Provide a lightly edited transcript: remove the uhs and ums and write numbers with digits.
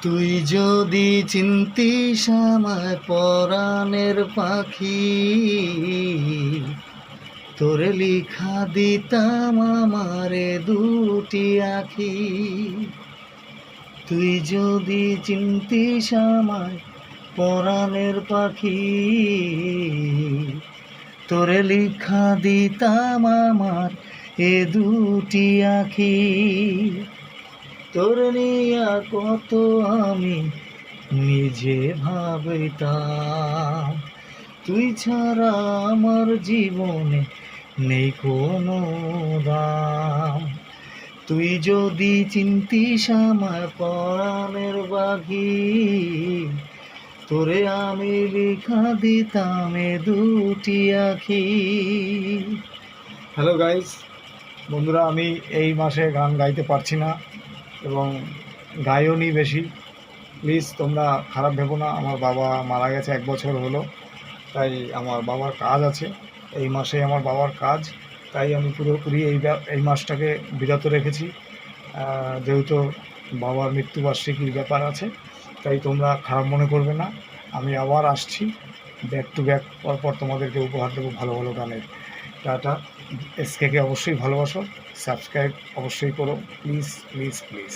তুই যদি চিনতিস আমায় পরাণের পাখি, তোরে লিখা দিতাম আমারে দুটি আখি। তুই যদি চিনতিস আমায় পরাণের পাখি, তোরে লিখা দিতাম আমার এ দুটি আখি। তোর নিয়া কত আমি নিজে ভাবিতাম, তুই ছাড়া আমার জীবনে নেই কোনো দাম। তুই যদি চিনতিস আমার পরাণের পাখি, তোরে আমি লিখা দিতাম এ দুটি আখি। হ্যালো গাইস, বন্ধুরা, আমি এই মাসে গান গাইতে পারছি না এবং গাইও নি বেশি। প্লিজ তোমরা খারাপ ভেবো না। আমার বাবা মারা গেছে 1 বছর হলো, তাই আমার বাবার কাজ আছে। এই মাসে আমার বাবার কাজ, তাই আমি পুরোপুরি এই মাসটাকে বিরত রেখেছি, যেহেতু বাবার মৃত্যুবার্ষিকীর ব্যাপার আছে। তাই তোমরা খারাপ মনে করবে না, আমি আবার আসছি ব্যাক টু ব্যাক। পরপর তোমাদেরকে উপহার দেবো ভালো ভালো গানের। টাটা। এসকেকে অবশ্যই ভালোবাসো, সাবস্ক্রাইব অবশ্যই করো, প্লিজ প্লিজ প্লিজ।